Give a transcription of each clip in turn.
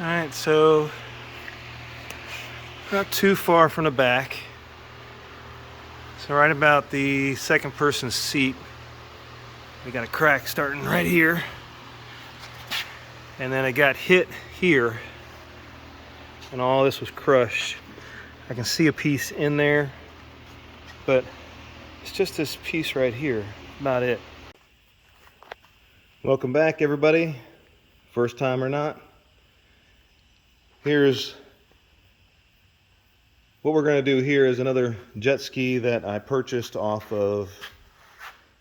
Alright, so not too far from the back. So right about the second person's seat, we got a crack starting right here. And then I got hit here, and all this was crushed. I can see a piece in there, but it's just this piece right here, about it. Welcome back, everybody. First time or not. Here's what we're going to do. Here is another jet ski that I purchased off of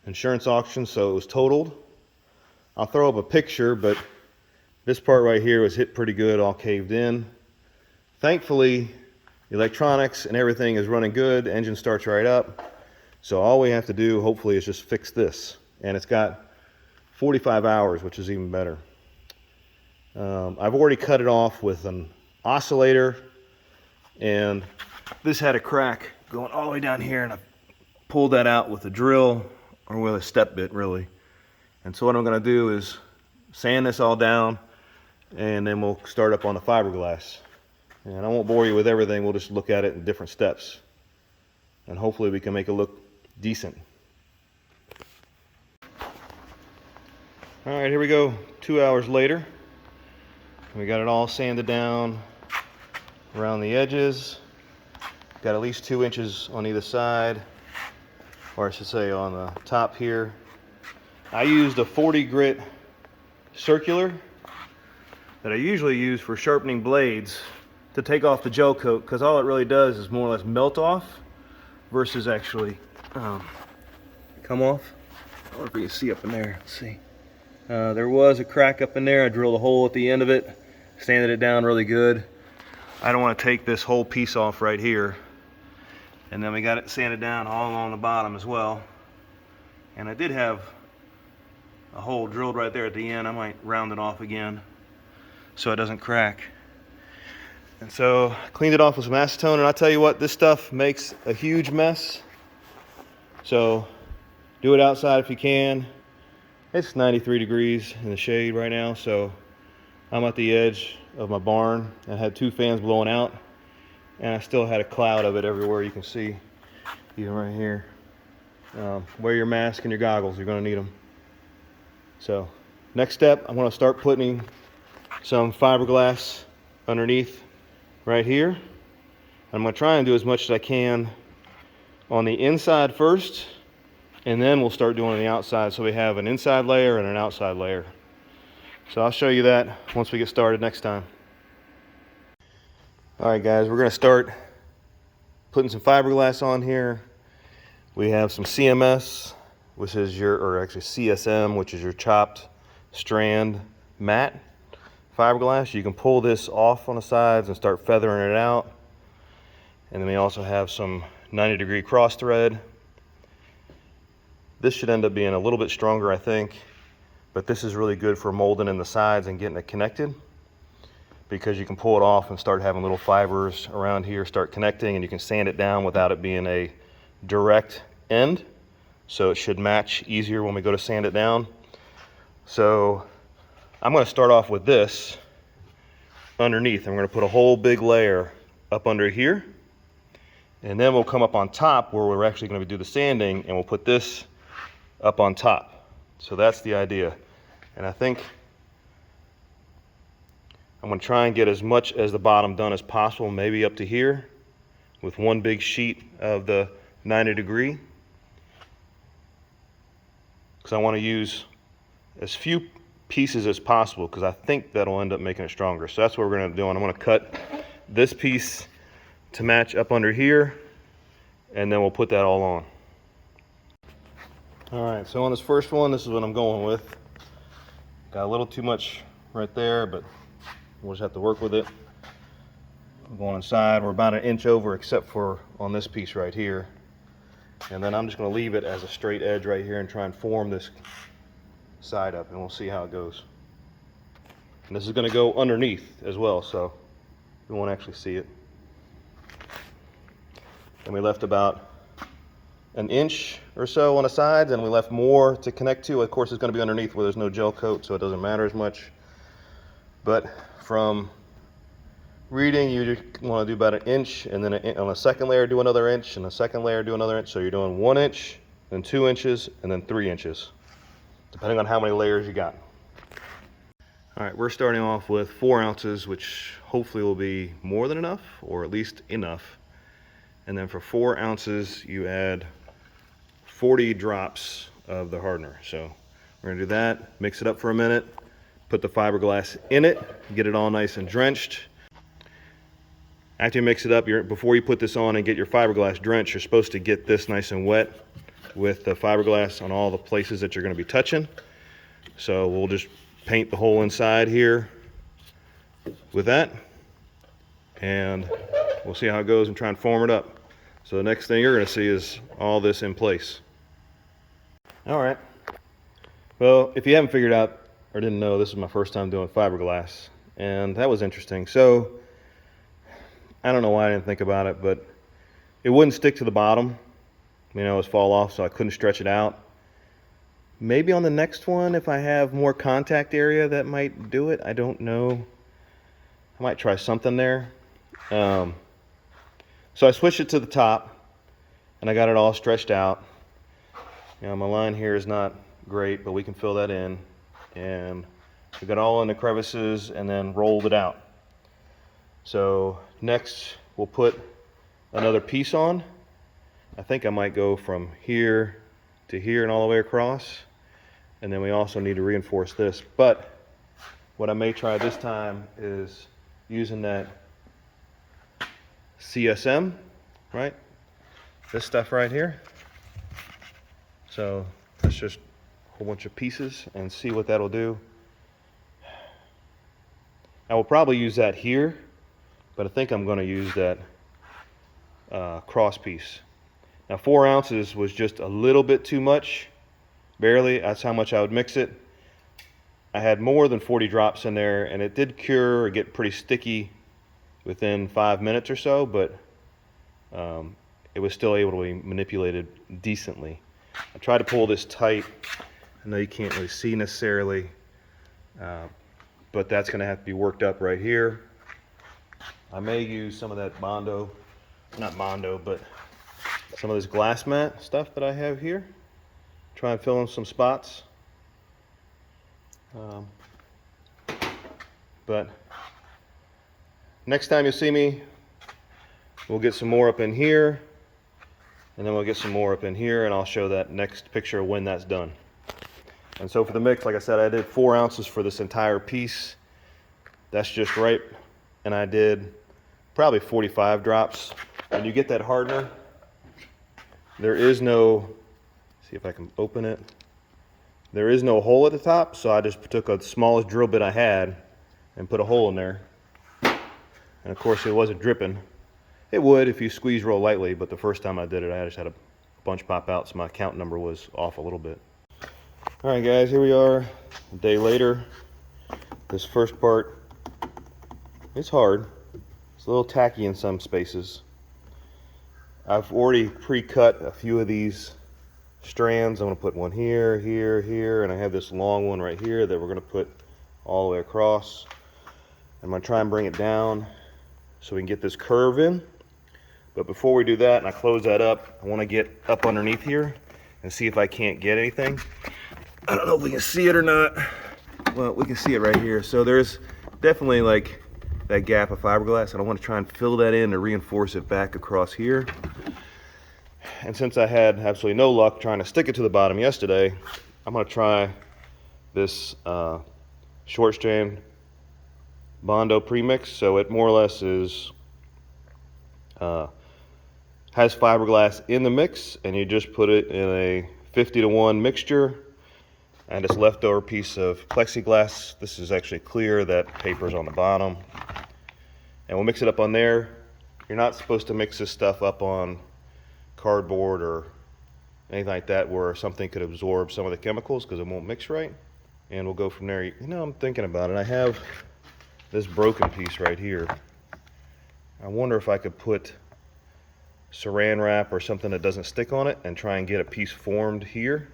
insurance auction, so it was totaled. I'll throw up a picture, but this part right here was hit pretty good, all caved in. Thankfully, the electronics and everything is running good. The engine starts right up. So all we have to do, hopefully, is just fix this. And it's got 45 hours, which is even better. I've already cut it off with an oscillator, and this had a crack going all the way down here, and I pulled that out with a drill, or with a step bit, really. And so what I'm going to do is sand this all down, and then we'll start up on the fiberglass. And I won't bore you with everything, we'll just look at it in different steps. And hopefully we can make it look decent. Alright, here we go, 2 hours later. We got it all sanded down around the edges. Got at least 2 inches on either side, or I should say on the top here. I used a 40 grit circular that I usually use for sharpening blades to take off the gel coat, because all it really does is more or less melt off versus actually come off. I don't know if you can see up in there. Let's see. There was a crack up in there. I drilled a hole at the end of it, sanded it down really good. I don't want to take this whole piece off right here. And then we got it sanded down all along the bottom as well. And I did have a hole drilled right there at the end. I might round it off again so it doesn't crack. And so I cleaned it off with some acetone, and I'll tell you what, this stuff makes a huge mess. So do it outside if you can. It's 93 degrees in the shade right now, so I'm at the edge of my barn. I had 2 fans blowing out, and I still had a cloud of it everywhere you can see, even right here. Wear your mask and your goggles, you're going to need them. So next step, I'm going to start putting some fiberglass underneath right here. I'm going to try and do as much as I can on the inside first, and then we'll start doing the outside, so we have an inside layer and an outside layer. So I'll show you that once we get started next time. Alright guys, we're going to start putting some fiberglass on here. We have some CMS, which is or actually CSM, which is your chopped strand mat fiberglass. You can pull this off on the sides and start feathering it out. And then we also have some 90-degree cross thread. This should end up being a little bit stronger, I think, but this is really good for molding in the sides and getting it connected, because you can pull it off and start having little fibers around here start connecting, and you can sand it down without it being a direct end, so it should match easier when we go to sand it down. So I'm going to start off with this underneath. I'm going to put a whole big layer up under here, and then we'll come up on top where we're actually going to do the sanding, and we'll put this up on top. So that's the idea. And I think I'm going to try and get as much as the bottom done as possible, maybe up to here, with one big sheet of the 90-degree, because I want to use as few pieces as possible, because I think that'll end up making it stronger. So that's what we're going to do. And I'm going to cut this piece to match up under here, and then we'll put that all on. Alright, so on this first one, this is what I'm going with. Got a little too much right there, but we'll just have to work with it. I'm going inside. We're about 1 inch over, except for on this piece right here. And then I'm just going to leave it as a straight edge right here and try and form this side up, and we'll see how it goes. And this is going to go underneath as well, so you won't actually see it. And we left about 1 inch or so on the sides, and we left more to connect to. Of course, it's going to be underneath where there's no gel coat, so it doesn't matter as much. But from reading, you just want to do about an inch, and then on a second layer do another inch, and a second layer do another inch. So you're doing 1 inch, then 2 inches, and then 3 inches, depending on how many layers you got. All right, we're starting off with 4 ounces, which hopefully will be more than enough, or at least enough. And then for 4 ounces, you add 40 drops of the hardener. So we're gonna do that, mix it up for a minute, put the fiberglass in it, get it all nice and drenched. After you mix it up, before you put this on and get your fiberglass drenched, you're supposed to get this nice and wet with the fiberglass on all the places that you're gonna be touching. So we'll just paint the whole inside here with that, and we'll see how it goes and try and form it up. So the next thing you're gonna see is all this in place. All right, well, if you haven't figured out or didn't know, this is my first time doing fiberglass, and that was interesting. So I don't know why I didn't think about it, but it wouldn't stick to the bottom, you know, it would fall off, so I couldn't stretch it out. Maybe on the next one, if I have more contact area, that might do it. I don't know. I might try something there. So I switched it to the top, and I got it all stretched out. You know, my line here is not great, but we can fill that in. And we got all in the crevices and then rolled it out. So next, we'll put another piece on. I think I might go from here to here and all the way across. And then we also need to reinforce this. But what I may try this time is using that CSM, right? This stuff right here. So let's just a whole bunch of pieces and see what that'll do. I will probably use that here, but I think I'm going to use that cross piece. Now 4 ounces was just a little bit too much. Barely, that's how much I would mix it. I had more than 40 drops in there, and it did cure or get pretty sticky within 5 minutes or so, but it was still able to be manipulated decently. I tried to pull this tight. I know you can't really see necessarily, but that's going to have to be worked up right here. I may use some of that Bondo, not Bondo, but some of this glass mat stuff that I have here. Try and fill in some spots. But next time you see me, we'll get some more up in here, and then we'll get some more up in here, and I'll show that next picture when that's done. And so for the mix, like I said, I did 4 ounces for this entire piece. That's just right. And I did probably 45 drops. When you get that hardener, there is no, see if I can open it. There is no hole at the top, so I just took the smallest drill bit I had and put a hole in there. And of course it wasn't dripping. It would if you squeeze real lightly, but the first time I did it, I just had a bunch pop out, so my count number was off a little bit. All right guys, here we are, a day later. This first part, it's hard. It's a little tacky in some spaces. I've already pre-cut a few of these strands. I'm gonna put one here, here, here, and I have this long one right here that we're gonna put all the way across. I'm gonna try and bring it down so we can get this curve in. But before we do that, and I close that up, I wanna get up underneath here and see if I can't get anything. I don't know if we can see it or not. Well, we can see it right here. So there's definitely like that gap of fiberglass, and I want to try and fill that in to reinforce it back across here. And since I had absolutely no luck trying to stick it to the bottom yesterday, I'm going to try this short strand Bondo premix. So it more or less is has fiberglass in the mix, and you just put it in a 50-to-1 mixture. And this leftover piece of plexiglass, this is actually clear, that paper's on the bottom. And we'll mix it up on there. You're not supposed to mix this stuff up on cardboard or anything like that where something could absorb some of the chemicals because it won't mix right. And we'll go from there. You know, I'm thinking about it. I have this broken piece right here. I wonder if I could put saran wrap or something that doesn't stick on it and try and get a piece formed here,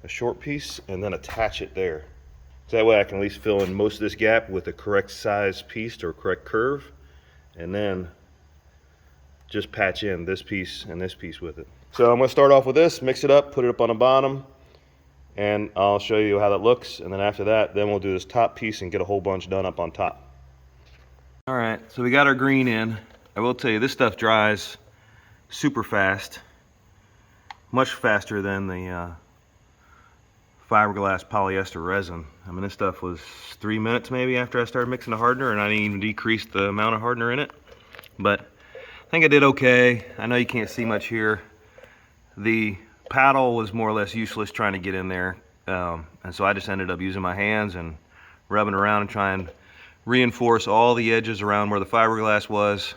a short piece, and then attach it there. So that way I can at least fill in most of this gap with the correct size piece or correct curve. and then just patch in this piece and this piece with it. So I'm going to start off with this, mix it up, put it up on the bottom, and I'll show you how that looks. And then after that, then we'll do this top piece and get a whole bunch done up on top. All right, so we got our green in. I will tell you, this stuff dries super fast, much faster than the Fiberglass polyester resin. I mean, this stuff was 3 minutes maybe after I started mixing the hardener, and I didn't even decrease the amount of hardener in it. But I think I did okay. I know you can't see much here. The paddle was more or less useless trying to get in there, and so I just ended up using my hands and rubbing around and trying to reinforce all the edges around where the fiberglass was.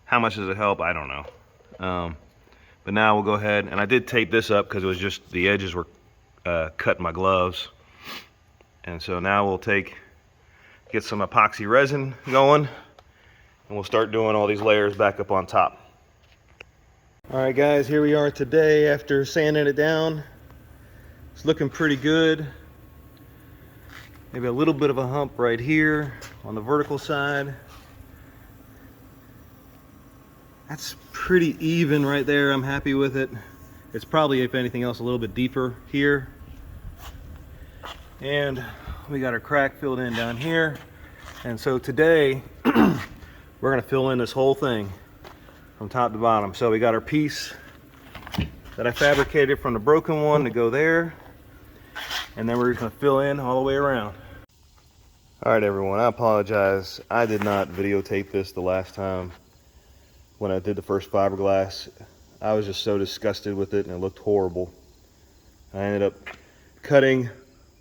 How much does it help? I don't know. But now we'll go ahead, and I did tape this up because it was just the edges were cutting my gloves. And so now we'll get some epoxy resin going, and we'll start doing all these layers back up on top. All right guys, here we are today after sanding it down. It's looking pretty good. Maybe a little bit of a hump right here on the vertical side. That's pretty even right there. I'm happy with it. It's probably, if anything else, a little bit deeper here. And we got our crack filled in down here. And so today, we're gonna fill in this whole thing from top to bottom. So we got our piece that I fabricated from the broken one to go there. And then we're just gonna fill in all the way around. All right, everyone, I apologize. I did not videotape this the last time when I did the first fiberglass. I was just so disgusted with it and it looked horrible. I ended up cutting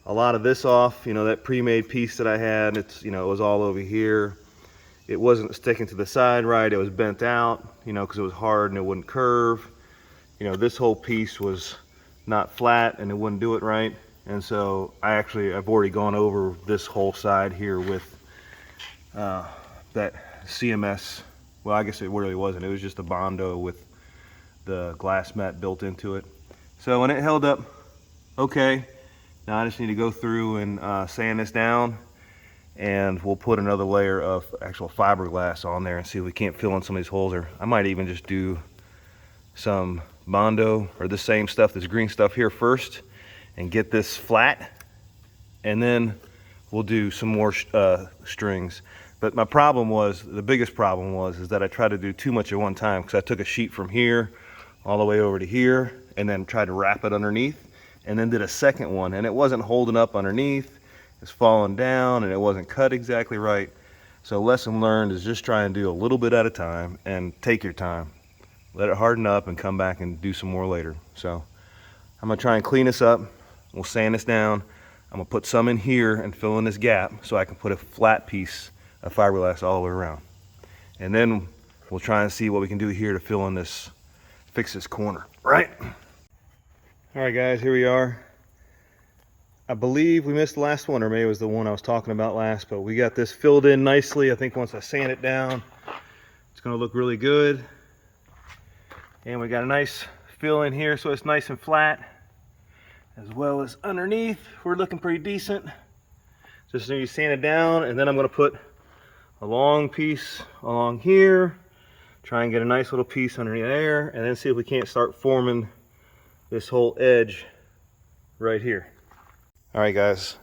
a lot of this off, you know, that pre-made piece that I had. It's, you know, it was all over here. It wasn't sticking to the side right. It was bent out, you know, because it was hard and it wouldn't curve. You know, this whole piece was not flat and it wouldn't do it right. And so I've already gone over this whole side here with that CMS. Well, I guess it really wasn't. It was just a Bondo with the glass mat built into it. So when it held up okay, now I just need to go through and sand this down, and we'll put another layer of actual fiberglass on there and see if we can't fill in some of these holes. Or I might even just do some Bondo or the same stuff, this green stuff here first, and get this flat, and then we'll do some more strings. But my problem was, the biggest problem was, is that I tried to do too much at one time, because I took a sheet from here all the way over to here and then tried to wrap it underneath, and then did a second one, and it wasn't holding up underneath. It's falling down and it wasn't cut exactly right. So lesson learned is just try and do a little bit at a time and take your time. Let it harden up and come back and do some more later. So I'm gonna try and clean this up. We'll sand this down. I'm gonna put some in here and fill in this gap so I can put a flat piece of fiberglass all the way around. And then we'll try and see what we can do here to fill in this, fix this corner, right? All right guys, here we are. I believe we missed the last one, or maybe it was the one I was talking about last, but we got this filled in nicely. I think once I sand it down, it's gonna look really good. And we got a nice fill in here so it's nice and flat, as well as underneath. We're looking pretty decent. Just need to sand it down, and then I'm gonna put a long piece along here, try and get a nice little piece underneath there, and then see if we can't start forming this whole edge right here. All right guys,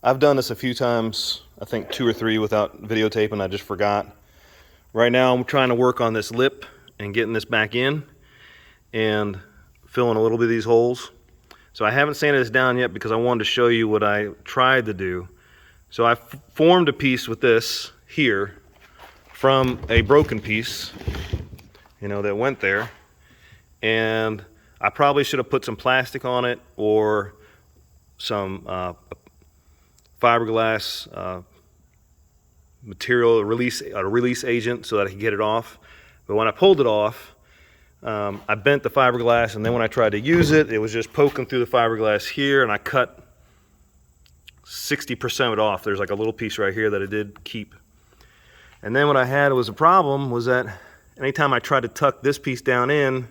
I've done this a few times, I think 2 or 3 without videotaping. I just forgot. Right now I'm trying to work on this lip and getting this back in and filling a little bit of these holes. So I haven't sanded this down yet because I wanted to show you what I tried to do. So I formed a piece with this here from a broken piece, you know, that went there, and I probably should have put some plastic on it or some fiberglass material, a release agent, so that I could get it off. But when I pulled it off, I bent the fiberglass, and then when I tried to use it, it was just poking through the fiberglass here, and I cut 60% of it off. There's like a little piece right here that I did keep. And then what I had was a problem was that anytime I tried to tuck this piece down in,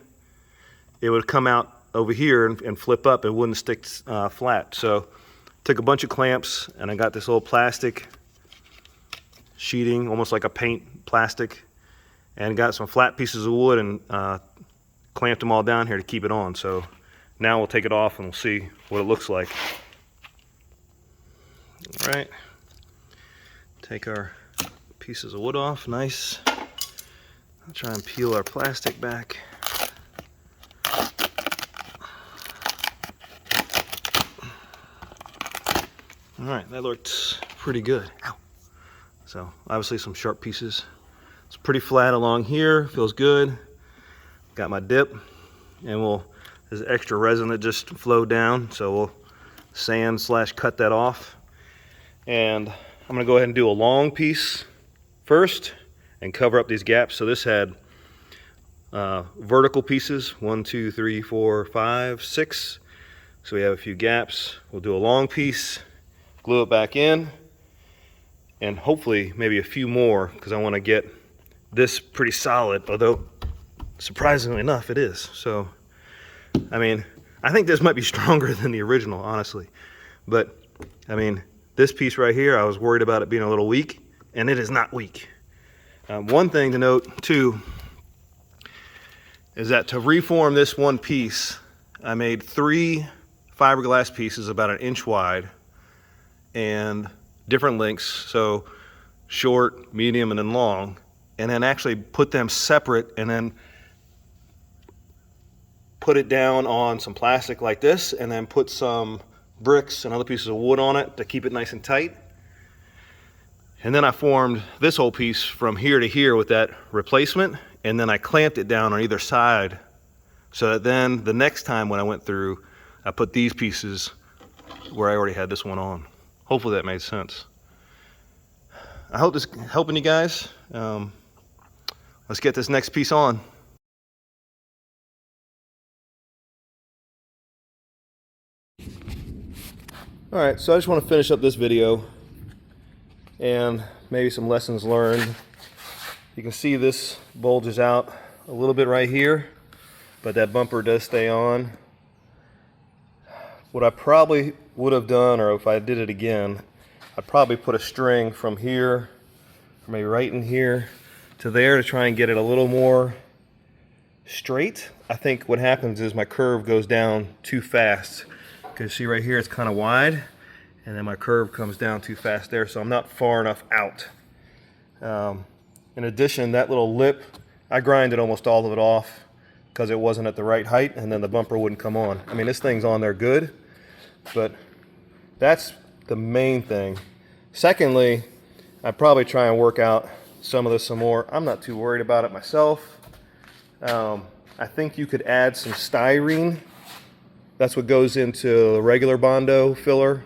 it would come out over here and flip up. It wouldn't stick flat. So took a bunch of clamps, and I got this little plastic sheeting, almost like a paint plastic, and got some flat pieces of wood and clamped them all down here to keep it on. So now we'll take it off and we'll see what it looks like. All right, take our pieces of wood off, nice. I'll try and peel our plastic back. All right, that looks pretty good. Ow. So obviously some sharp pieces. It's pretty flat along here, feels good. Got my dip, and there's extra resin that just flowed down, so we'll sand / cut that off. And I'm gonna go ahead and do a long piece first and cover up these gaps. So this had vertical pieces, 1, 2, 3, 4, 5, 6. So we have a few gaps. We'll do a long piece, glue it back in, and hopefully maybe a few more, because I want to get this pretty solid, although surprisingly enough it is. So I mean, I think this might be stronger than the original, honestly. But I mean, this piece right here, I was worried about it being a little weak, and it is not weak. One thing to note too is that to reform this one piece, I made 3 fiberglass pieces about 1 inch wide and different lengths, so short, medium, and then long, and then actually put them separate and then put it down on some plastic like this, and then put some bricks and other pieces of wood on it to keep it nice and tight. And then I formed this whole piece from here to here with that replacement, and then I clamped it down on either side, so that then the next time when I went through, I put these pieces where I already had this one on. Hopefully that made sense. I hope this is helping you guys. Let's get this next piece on. All right, so I just want to finish up this video and maybe some lessons learned. You can see this bulges out a little bit right here, but that bumper does stay on. What I probably would have done, or if I did it again, I'd probably put a string from here, or maybe right in here to there, to try and get it a little more straight. I think what happens is my curve goes down too fast. Because see right here, it's kind of wide, and then my curve comes down too fast there, so I'm not far enough out. In addition, that little lip, I grinded almost all of it off because it wasn't at the right height, and then the bumper wouldn't come on. I mean, this thing's on there good, but that's the main thing. Secondly, I'd probably try and work out some of this some more. I'm not too worried about it myself. I think you could add some styrene. That's what goes into the regular Bondo filler,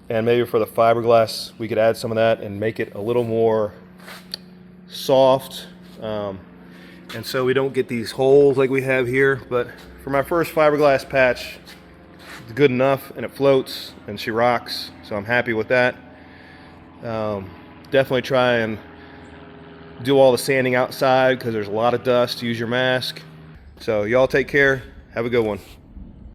and maybe for the fiberglass we could add some of that and make it a little more soft, and so we don't get these holes like we have here. But for my first fiberglass patch, it's good enough, and it floats and she rocks, so I'm happy with that. Definitely try and do all the sanding outside because there's a lot of dust. Use your mask. So y'all take care, have a good one.